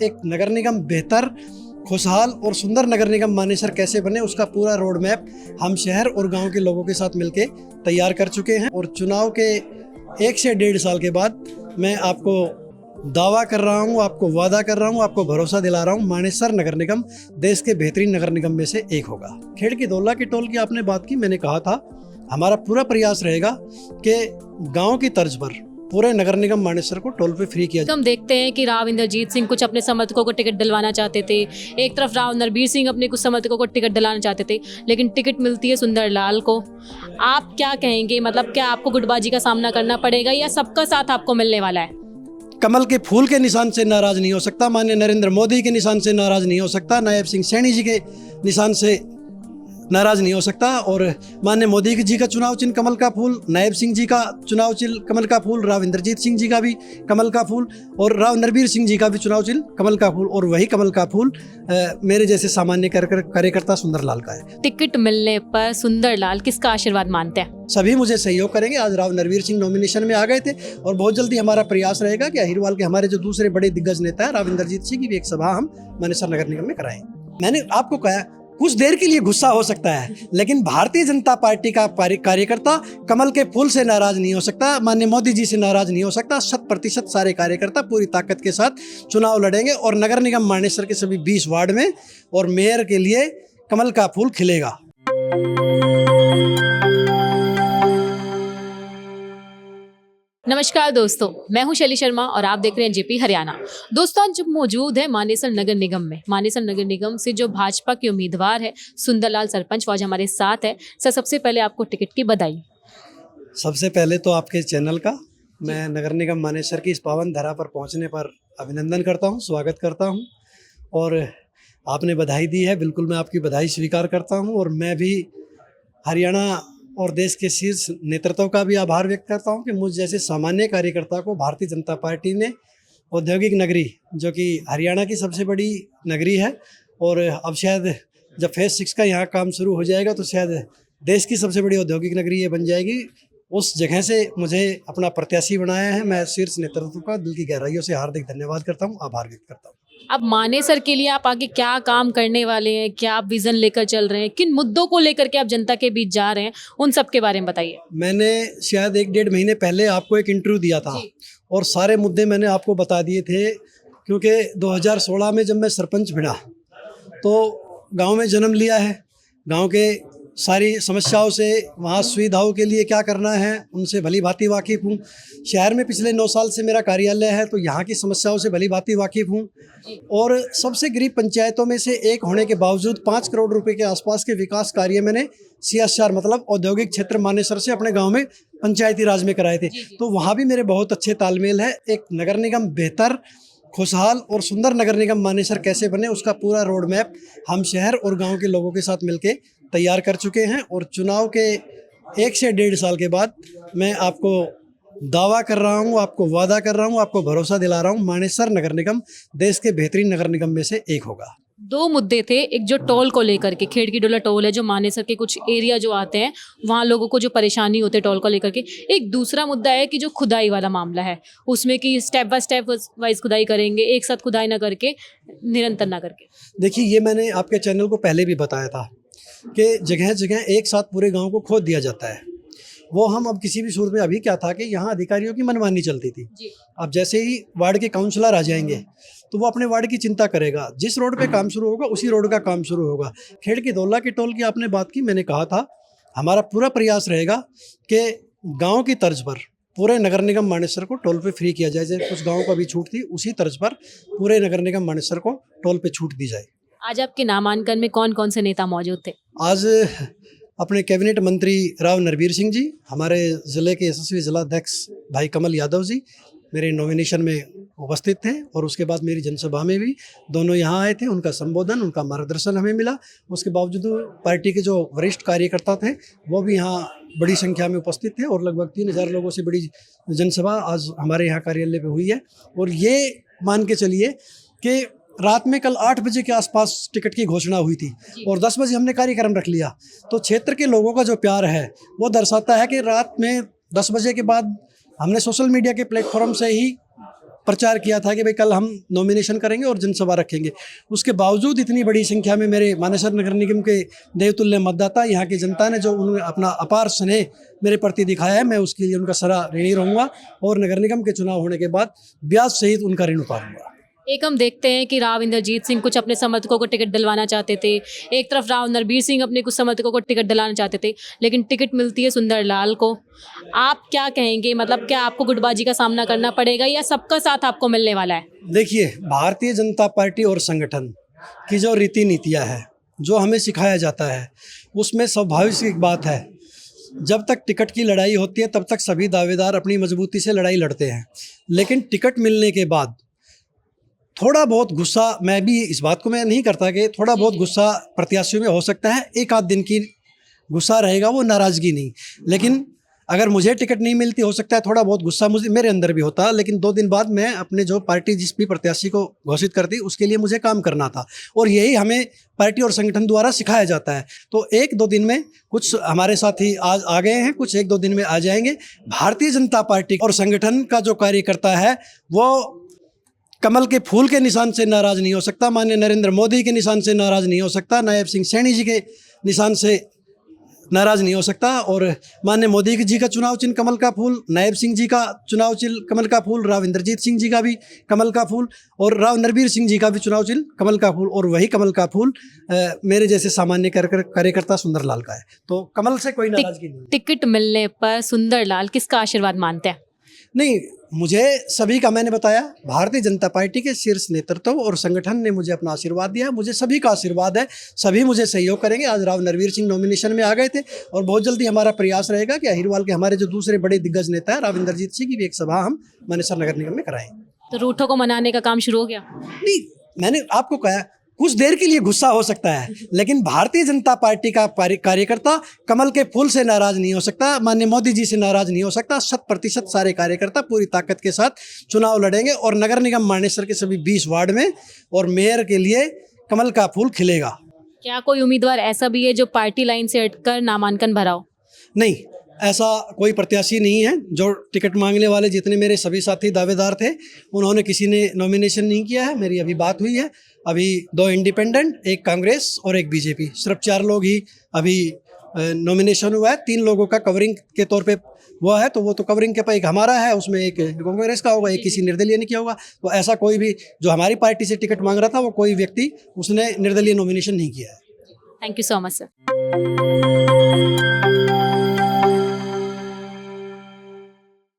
एक नगर निगम बेहतर, खुशहाल और सुंदर नगर निगम मानेसर कैसे बने, उसका पूरा रोड मैप हम शहर और गांव के लोगों के साथ मिलके तैयार कर चुके हैं। और चुनाव के 1 से 1.5 साल के बाद मैं आपको दावा कर रहा हूँ, आपको वादा कर रहा हूँ, आपको भरोसा दिला रहा हूँ, मानेसर नगर निगम देश के बेहतरीन नगर निगम में से एक होगा। खेड़ की दौला के टोल की आपने बात की, मैंने कहा था हमारा पूरा प्रयास रहेगा कि गांव की तर्ज पर पूरे नगर निगम मानेसर को टोल पे फ्री किया जाए। तो हम देखते हैं कि राव इंद्रजीत सिंह कुछ अपने समर्थकों को टिकट दिलवाना चाहते थे, एक तरफ राव नरबीर सिंह अपने कुछ समर्थकों को टिकट दिलाना चाहते थे, लेकिन टिकट मिलती है सुंदरलाल को। आप क्या कहेंगे, मतलब क्या आपको गुटबाजी का सामना करना पड़ेगा या सबका साथ आपको मिलने वाला है? कमल के फूल के निशान से नाराज नहीं हो सकता, माननीय नरेंद्र मोदी के निशान से नाराज नहीं हो सकता, नायब सिंह सैनी जी के निशान से नाराज नहीं हो सकता। और माननीय मोदी जी का चुनाव चिन्ह कमल का फूल, नायब सिंह जी का चुनाव चिन्ह कमल का फूल, राव इंद्रजीत सिंह जी का भी कमल का फूल और राव नरबीर सिंह जी का भी चुनाव चिन्ह कमल का फूल। और वही कमल का फूल मेरे जैसे सामान्य कार्यकर्ता सुंदरलाल का है। टिकट मिलने पर सुंदरलाल किसका आशीर्वाद मानते हैं? सभी मुझे सहयोग करेंगे। आज राव नरबीर सिंह नॉमिनेशन में आ गए थे और बहुत जल्दी हमारा प्रयास रहेगा कि अहिरवाल के हमारे जो दूसरे बड़े दिग्गज नेता है राव इंद्रजीत सिंह की भी एक सभा हम मानेसर नगर निगम में कराएं। मैंने आपको कहा कुछ देर के लिए गुस्सा हो सकता है, लेकिन भारतीय जनता पार्टी का कार्यकर्ता कमल के फूल से नाराज नहीं हो सकता, माननीय मोदी जी से नाराज नहीं हो सकता। 100% सारे कार्यकर्ता पूरी ताकत के साथ चुनाव लड़ेंगे और नगर निगम मानेसर के सभी 20 वार्ड में और मेयर के लिए कमल का फूल खिलेगा। नमस्कार दोस्तों, मैं हूं शैली शर्मा और आप देख रहे हैं जेपी हरियाणा। दोस्तों आज मौजूद है मानेसर नगर निगम में। मानेसर नगर निगम से जो भाजपा के उम्मीदवार है सुंदरलाल सरपंच, वो आज हमारे साथ है। सर सबसे पहले आपको टिकट की बधाई। सबसे पहले तो आपके चैनल का मैं नगर निगम मानेसर की इस पावन धरा पर पहुंचने पर अभिनंदन करता हूं, स्वागत करता हूं। और आपने बधाई दी है, बिल्कुल मैं आपकी बधाई स्वीकार करता हूं। और मैं भी हरियाणा और देश के शीर्ष नेतृत्व का भी आभार व्यक्त करता हूं कि मुझ जैसे सामान्य कार्यकर्ता को भारतीय जनता पार्टी ने औद्योगिक नगरी, जो कि हरियाणा की सबसे बड़ी नगरी है और अब शायद जब फेज़ 6 का यहाँ काम शुरू हो जाएगा तो शायद देश की सबसे बड़ी औद्योगिक नगरी ये बन जाएगी, उस जगह से मुझे अपना प्रत्याशी बनाया है। मैं शीर्ष नेतृत्व का दिल की गहराइयों से हार्दिक धन्यवाद करता हूँ, आभार व्यक्त करता हूँ। अब मानेसर के लिए आप आगे क्या काम करने वाले हैं, क्या आप विजन लेकर चल रहे हैं, किन मुद्दों को लेकर के आप जनता के बीच जा रहे हैं, उन सब के बारे में बताइए। मैंने शायद 1-1.5 महीने पहले आपको एक इंटरव्यू दिया था और सारे मुद्दे मैंने आपको बता दिए थे, क्योंकि 2016 में जब मैं सरपंच बना तो गांव में जन्म लिया है, गांव के सारी समस्याओं से, वहाँ सुविधाओं के लिए क्या करना है उनसे भली भांति वाकिफ़ हूँ। शहर में पिछले 9 साल से मेरा कार्यालय है तो यहाँ की समस्याओं से भली भांति वाकिफ़ हूँ। और सबसे गरीब पंचायतों में से एक होने के बावजूद 5 करोड़ रुपए के आसपास के विकास कार्य मैंने CSR मतलब औद्योगिक क्षेत्र मानेसर से अपने गाँव में पंचायती राज में कराए थे। तो वहाँ भी मेरे बहुत अच्छे तालमेल है। एक नगर निगम बेहतर, खुशहाल और सुंदर नगर निगम मानेसर कैसे बने, उसका पूरा रोड मैप हम शहर और गांव के लोगों के साथ मिलके तैयार कर चुके हैं। और चुनाव के 1 से 1.5 साल के बाद मैं आपको दावा कर रहा हूं, आपको वादा कर रहा हूं, आपको भरोसा दिला रहा हूं, मानेसर नगर निगम देश के बेहतरीन नगर निगम में से एक होगा। 2 मुद्दे थे, एक जो टोल को लेकर के, खेड़ की डोला टोल है जो मानेसर के कुछ एरिया जो आते हैं वहाँ लोगों को जो परेशानी होती है टोल को लेकर के। एक दूसरा मुद्दा है कि जो खुदाई वाला मामला है उसमें कि स्टेप बाय स्टेप वाइज खुदाई करेंगे, एक साथ खुदाई ना करके, निरंतर ना करके। देखिए, ये मैंने आपके चैनल को पहले भी बताया था कि जगह जगह एक साथ पूरे गाँव को खोद दिया जाता है। वो हम अब किसी भी सूरत में, अभी क्या था कि यहाँ अधिकारियों की मनमानी चलती थी। अब जैसे ही वार्ड के काउंसलर आ जाएंगे तो वो अपने वार्ड की चिंता करेगा, जिस रोड पे काम शुरू होगा उसी रोड का काम शुरू होगा। खेड़ की दौला के टोल की आपने बात की, मैंने कहा था हमारा पूरा प्रयास रहेगा कि गांव की तर्ज पर पूरे नगर निगम मानेसर को टोल पे फ्री किया जाए। जैसे कुछ गाँव को अभी छूट थी, उसी तर्ज पर पूरे नगर निगम मानेसर को टोल पे छूट दी जाए। आज आपके नामांकन में कौन कौन से नेता मौजूद थे? आज अपने कैबिनेट मंत्री राव नरबीर सिंह जी, हमारे ज़िले के यशस्वी जिलाध्यक्ष भाई कमल यादव जी मेरे नॉमिनेशन में उपस्थित थे और उसके बाद मेरी जनसभा में भी दोनों यहाँ आए थे। उनका संबोधन, उनका मार्गदर्शन हमें मिला। उसके बावजूद पार्टी के जो वरिष्ठ कार्यकर्ता थे वो भी यहाँ बड़ी संख्या में उपस्थित थे और लगभग 3000 लोगों से बड़ी जनसभा आज हमारे यहाँ कार्यालय पे हुई है। और ये मान के चलिए कि रात में कल 8 बजे के आसपास टिकट की घोषणा हुई थी और 10 बजे हमने कार्यक्रम रख लिया। तो क्षेत्र के लोगों का जो प्यार है वो दर्शाता है कि रात में 10 बजे के बाद हमने सोशल मीडिया के प्लेटफॉर्म से ही प्रचार किया था कि भाई कल हम नॉमिनेशन करेंगे और जनसभा रखेंगे। उसके बावजूद इतनी बड़ी संख्या में मेरे मानेसर नगर निगम के देवतुल्य मतदाता, यहाँ की जनता ने जो उन्होंने अपना अपार स्नेह मेरे प्रति दिखाया है, मैं उसके लिए उनका सदा ऋणी रहूँगा और नगर निगम के चुनाव होने के बाद ब्याज सहित उनका ऋण उतारूँगा। एक हम देखते हैं कि राव इंद्रजीत सिंह कुछ अपने समर्थकों को टिकट दिलवाना चाहते थे, एक तरफ राव नरबीर सिंह अपने कुछ समर्थकों को टिकट दिलाना चाहते थे, लेकिन टिकट मिलती है सुंदरलाल को। आप क्या कहेंगे, मतलब क्या आपको गुटबाजी का सामना करना पड़ेगा या सबका साथ आपको मिलने वाला है? देखिए, भारतीय जनता पार्टी और संगठन की जो रीति नीतियाँ है, जो हमें सिखाया जाता है, उसमें स्वाभाविक एक बात है, जब तक टिकट की लड़ाई होती है तब तक सभी दावेदार अपनी मजबूती से लड़ाई लड़ते हैं, लेकिन टिकट मिलने के बाद थोड़ा बहुत गुस्सा, मैं भी इस बात को मैं नहीं करता कि थोड़ा बहुत गुस्सा प्रत्याशियों में हो सकता है, एक आध दिन की गुस्सा रहेगा, वो नाराज़गी नहीं। लेकिन अगर मुझे टिकट नहीं मिलती, हो सकता है थोड़ा बहुत गुस्सा मुझे मेरे अंदर भी होता, लेकिन 2 दिन बाद मैं अपने जो पार्टी जिस भी प्रत्याशी को घोषित करती, उसके लिए मुझे काम करना था और यही हमें पार्टी और संगठन द्वारा सिखाया जाता है। तो 1-2 दिन में कुछ हमारे साथी आज आ गए हैं, कुछ 1-2 दिन में आ जाएंगे। भारतीय जनता पार्टी और संगठन का जो कार्यकर्ता है वो कमल के फूल के निशान से नाराज़ नहीं हो सकता, माननीय नरेंद्र मोदी के निशान से नाराज़ नहीं हो सकता, नायब सिंह सैनी जी के निशान से नाराज़ नहीं हो सकता और माननीय मोदी जी का चुनाव चिन्ह कमल का फूल, नायब सिंह जी का चुनाव चिन्ह कमल का फूल, राव इंद्रजीत सिंह जी का भी कमल का फूल और राव नरबीर सिंह जी का भी चुनाव चिन्ह कमल का फूल, और वही कमल का फूल मेरे जैसे सामान्य कार्यकर्ता सुंदरलाल का है। तो कमल से कोई नाराज़गी नहीं। टिकट मिलने पर सुंदरलाल किसका आशीर्वाद मानते हैं? नहीं, मुझे सभी का, मैंने बताया, भारतीय जनता पार्टी के शीर्ष नेतृत्व और संगठन ने मुझे अपना आशीर्वाद दिया, मुझे सभी का आशीर्वाद है, सभी मुझे सहयोग करेंगे। आज राव नरबीर सिंह नॉमिनेशन में आ गए थे और बहुत जल्दी हमारा प्रयास रहेगा कि अहिरवाल के हमारे जो दूसरे बड़े दिग्गज नेता है राव इंद्रजीत सिंह की भी एक सभा हम मानेसर नगर निगम में कराएं। तो रूठों को मनाने का काम शुरू हो गया? नहीं, मैंने आपको कहा कुछ देर के लिए गुस्सा हो सकता है, लेकिन भारतीय जनता पार्टी का कार्यकर्ता कमल के फूल से नाराज नहीं हो सकता, माननीय मोदी जी से नाराज नहीं हो सकता। 100% सारे कार्यकर्ता पूरी ताकत के साथ चुनाव लड़ेंगे और नगर निगम मानेसर के सभी 20 वार्ड में और मेयर के लिए कमल का फूल खिलेगा। क्या कोई उम्मीदवार ऐसा भी है जो पार्टी लाइन से हटकर नामांकन भरा हो? नहीं, ऐसा कोई प्रत्याशी नहीं है। जो टिकट मांगने वाले जितने मेरे सभी साथी दावेदार थे, उन्होंने किसी ने नॉमिनेशन नहीं किया है। मेरी अभी बात हुई है, अभी 2 इंडिपेंडेंट, 1 कांग्रेस और 1 बीजेपी, सिर्फ 4 लोग ही अभी नॉमिनेशन हुआ है। 3 लोगों का कवरिंग के तौर पे वो है, तो वो तो कवरिंग के पे एक हमारा है, उसमें एक कांग्रेस का होगा, एक किसी निर्दलीय ने किया होगा। तो ऐसा कोई भी जो हमारी पार्टी से टिकट मांग रहा था, वो कोई व्यक्ति उसने निर्दलीय नॉमिनेशन नहीं किया है। Thank you so much sir.